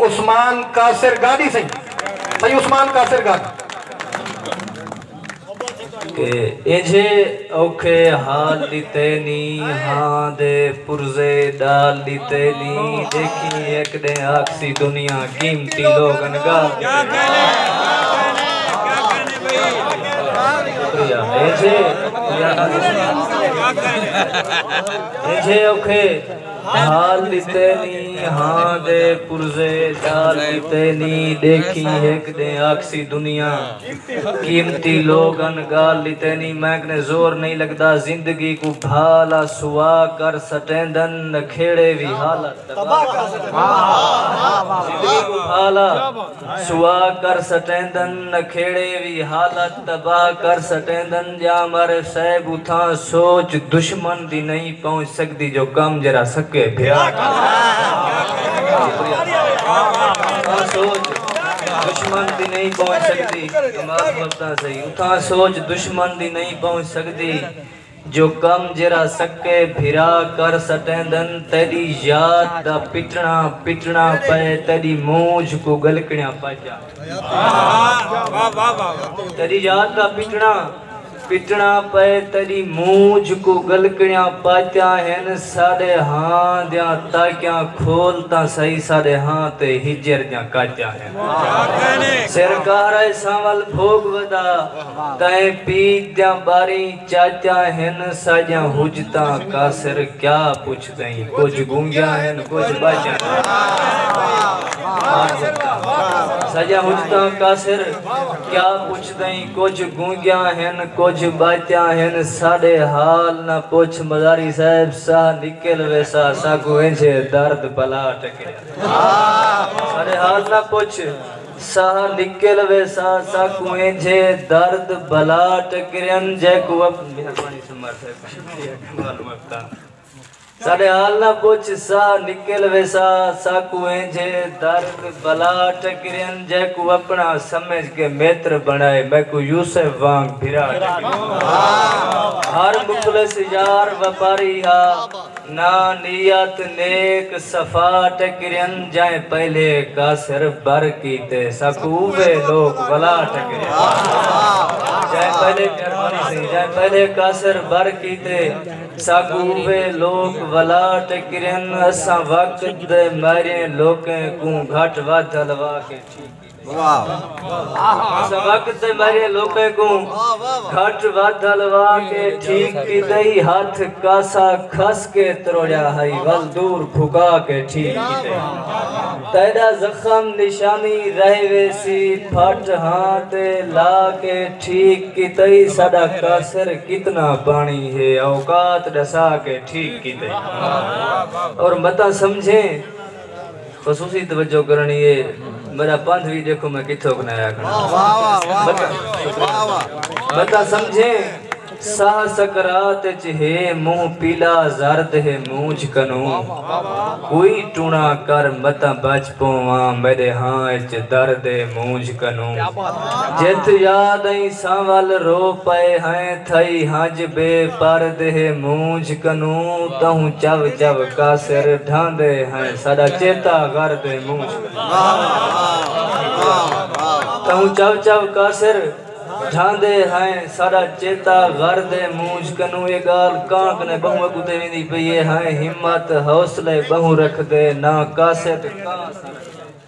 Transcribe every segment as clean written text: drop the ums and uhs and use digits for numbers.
उस्मान कासिर गादी सही उस्मान कासिर गादी के एजे औखे हाल दीते नी हाँ दे पुरजे डाल दीते नी देखी एक दे आखसी दुनिया कीमती लोग अनगा एजे औखे हाल दीते नी हाँ दे पुरजे डाल दीते नी देखी एक दे आखसी दुनिया कीमती लोग गाल दीते नी मैंने जोर नहीं लगता जिंदगी को भाला सुआ कर सटेंदन नखेड़े भी हालत जिंदगी को भाला सुआ कर सटेंदन नखेड़े भी हालत तबाह कर सटेंदन जा मारे साहब उठा सोच दुश्मन दी नहीं पहुंच सकती जो कम जरा सके सोच दुश्मन दी नहीं पहुंच सकती सही उठा सोच दुश्मन दी नहीं पहुंच सकती जो कम जरा सके भिरा कर सटेंदन तेरी याद दा पिटना पिटना पे तेरी मूंछ को गलकणिया पाजा तेरी याद दा पिटना पिटना पे तेरी मूंछ को गलकणिया पात्या हैं साडे हां दिया ताकिया खोलता सही साडे हां ते हिजर दिया कात्या हैं सरकार सावल भोग वदा तय पीत दिया बारी चाचा हैं साजा हुजता कासर क्या पूछ दई कुछ गूंगिया हैं कुछ बाजा सजा हुजता कासर क्या पूछ दई कुछ गूंगिया हैं कुछ बात्या हैं साडे हाल न पूछ मदारी साहब सा निकल वैसा साकू एंजे दर्द बला टके साडे हाल न पूछ सा निकल वैसा साकू एंजे दर्द बला टकरन जैको अब मेहरबानी समर्थ साडे हाल न पूछ सा निकल वैसा साकू एंजे दर्द बला टकरन जैको अपना समझ के मित्र बनाए मैं को यूसुफ वांग भिरा हर मुखलिस यार व्यापारी हा ना नियत नेक सफा टकरन जाए पहले कासर बर कीते साकू वे लोग बला टकरन जाए पहले मेहरबानी से जाए पहले कासर बर कीते साकू वे लोग वला टकरन असा वक्त दे मारे लोके को घट वाद हलवा के ठीक असा वक्त दे मारे लोके को घट वाद हलवा के ठीक की दई हाथ कासा खस के तरोड़ा हई वल दूर फुका के ठीक की दई तेरा जख्म निशानी रह वैसी फट हाथ ला के ठीक की दई साडा कासर कितना पानी है औकात डसा के ठीक की दई और मता समझे खसूसी तवज्जो करनी है मेरा पंथ भी देखो मैं किथों को नया बता समझे साह सकरात है मुंह पीला जर्द है मूंछ कनू कोई टूणा कर मता बच पोवा मेरे हाँ च दर्द है मूंछ कनू जित याद आई सावल रो पे हैं थई हज बे पर्द है मूंछ कनू तहु चव चव कासर ढांदे हैं साडा चेता गर्द है मूंछ तहु चव चव कासर ढांदे हैं सारा चेता गर्द मूंछ कनू ये गाल कांक ने बहु कुते वेंदी पई है हिम्मत हौसले बहु रख दे ना कासत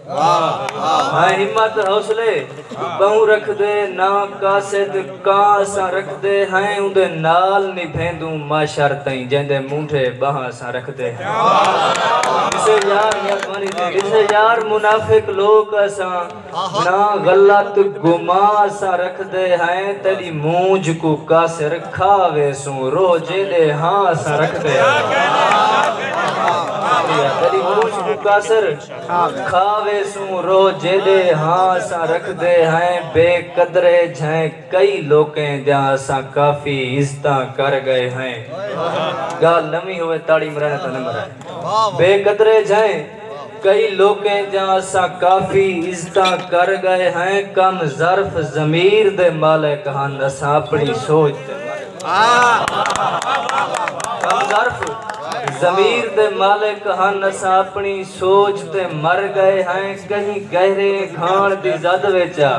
हाँ हिम्मत हौसले बहु रख दे ना कासत कासा रख दे हैं उदे नाल निभेंदू माशर तई जेंदे मुंठे बाहा सा रख दे इसे यार मेहरबानी से इसे यार मुनाफिक लोग असा ना गलत गुमा सा रख दे हैं तेरी मूंछ को कासर खावे सू रोजे दे हाँ सा रख दे तेरी मूंछ को कासर खावे सू रोजे दे हाँ सा रख दे हैं बेकदरे हैं कई लोके जहाँ सा काफी इज्जता कर गए हैं गाल नमी हुए ताड़ी मराना था नंबर है बेकदरे हैं कई लोके जहाँ सा काफी इज्जता कर गए हैं कम ज़र्फ ज़मीर दे मालिक हन असा अपनी सोच कम ज़र्फ ज़मीर दे मालिक हन असां अपनी सोच ते मर गए हैं कहीं गहरे घाण दी जद विचा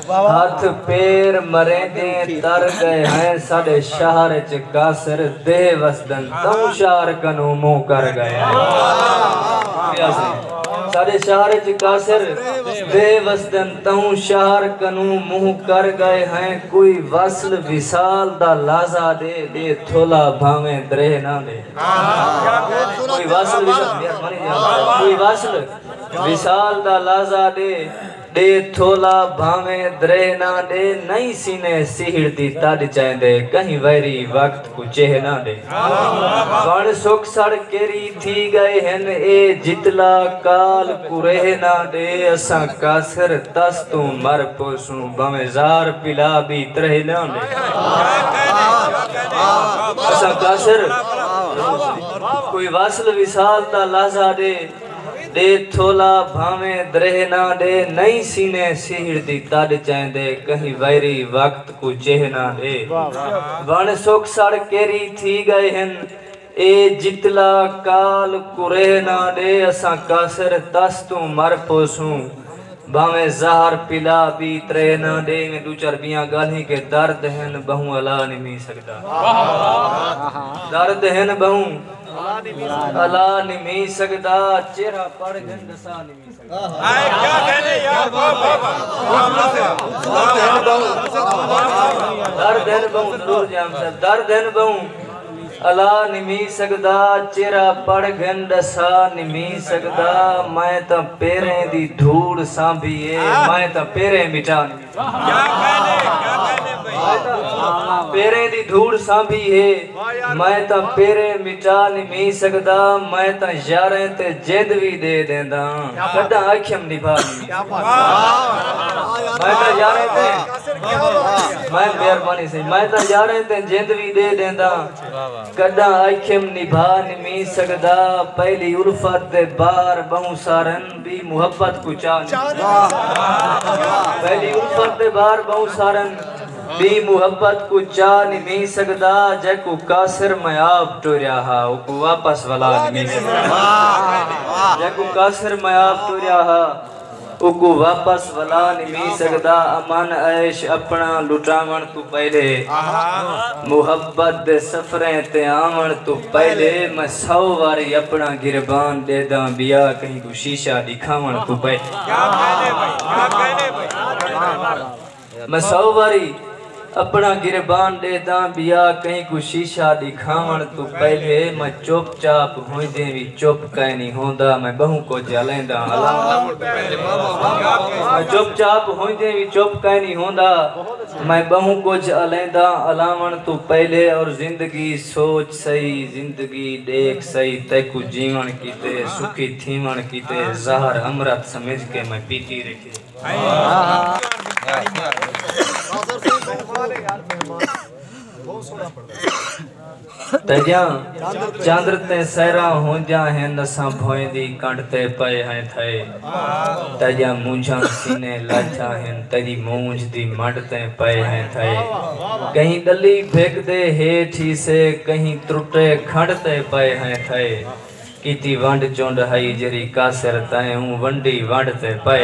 हाथ पैर मरेंदे तर गए हैं साडे शहर च कासर दे वसदन तू शार कनू मुंह कर गए साडे शहर च कासर दे वसदन तू शार कनू मुंह कर गए हैं कोई वसल विसाल दा लाजा दे दे थोला भावे द्रे ना दे कोई वसल कोई वसल विसाल दा लाजा दे दे थोला भावे द्रे ना दे नहीं सीने सिहड़ दी तद चाहदे कहीं वैरी वक्त को चेह ना दे वण सुख सड़ केरी थी गए हन ए जितला काल कुरेह ना दे असा कासर तस तू मर पोसू भावे जार पिला भी त्रे ना दे असा कासर कोई वासल विसाल दा लाजा दे थोला भावे द्रे ना दे नहीं सीने सिहड़ दी तद चाहदे कहीं वैरी वक्त को चेह ना दे वण सुख सड़ केरी थी गए हन ए जितला काल कुरे ना दे असा कासर तस तू मर पोसू भावे ज़हर पिला भी त्रे ना दे में दू चार बियां गाली के दर्द हन बहु अला नहीं मी सकदा दर्द हन बहु अला नहीं मी सकदा चेहरा पड़ गंद सा नहीं मी सकदा क्या कहने यार दर्द हन बहु जरूर जाम साहब दर्द हन बहु अला निमी सकदा चेहरा पड़ गंद सा निमी सकदा मैं तो पेरे दी धूड़ सांभिए मैं तो पेरे मिटा क्या कहने पेरे दी धूड़ सांभी है मैं तो पेरे मिटा निमी सकदा मैं तो यारें ते जिद भी दे देंदा कदा आखियम निभा मैं तो यारें ते मैं मेहरबानी से मैं तो यारें ते जिद भी दे देंदा कदा आखिम निभा निमी सकदा पहली उल्फत दे बार बहु सारन भी मुहब्बत को पहली उल्फत दे बार बहु सारन भी मुहब्बत को चा निमी सकदा जैको कासिर मैं आप टोरिया हा उको वापस वाला निमी सकदा जैको कासिर मैं आप टोरिया हा उको वापस वाला निमी सकदा अमन ऐश अपना लुटावण तू पहले मुहब्बत दे सफरें ते आवन तू पहले मैं 100 बारी अपना गिरबान दे दा बिया कहीं को शीशा दिखावण तू पहले मैं 100 बारी अपना गिरबान दे दा बिया कहीं को शीशा दिखावण तू पहले मैं चुपचाप होंदे भी चुप कह नहीं होंदा मैं बहु को जलेंदा मैं चुपचाप होंदे भी चुप कह नहीं होंदा मैं बहु को जलेंदा अलावण तू पहले और जिंदगी सोच सही जिंदगी देख सही तैकू जीवन कीते सुखी थीवण कीते ज़हर अमृत समझ के मैं पीती रखी तजा चंद्र ते सहरा हो जा है नसा भोंदी कंडते पए हैं थे तजा मुंझा सीने लाचा है तेरी मूंझ दी मंडते पए हैं थे कहीं डली फेंक दे हेठी से कहीं त्रुटे खड़ते पए हैं थे कीती वंड चोंड हई जरी कासर तय हूं वंडी वंडते पए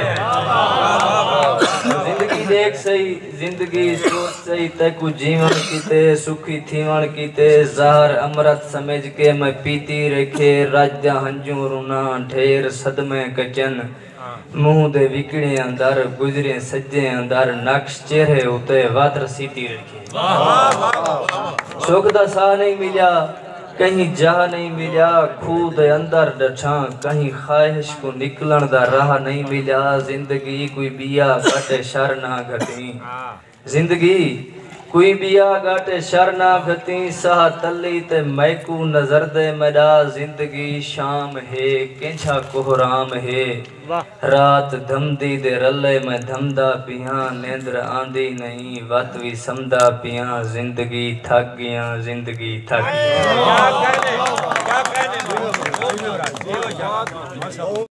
जिंदगी देख सही जिंदगी सोच सही तैकू जीवन कीते सुखी थीवण कीते ज़हर अमृत समझ के मैं पीती रखे राजा हंजू रुना ढेर सदमे कचन मुंह दे विकड़े अंदर गुजरे सज्जे अंदर नक्श चेहरे उते वातर सीती रखे सुख दा सा नहीं मिला कहीं जहा नहीं मिला खूद अंदर डठा कहीं ख्वाहिश को निकलन दा राह नहीं मिला जिंदगी कोई बिया घटे शर ना घटी जिंदगी कोई बिया घटे शर ना घटी सह तली ते मैकू नजर दे मेरा जिंदगी शाम है केंछा कोहराम है रात धमदी दे रले में धमदा पिया नेंद्र आंदी नहीं वत भी समदा पिया जिंदगी थक गया जिंदगी थक गया।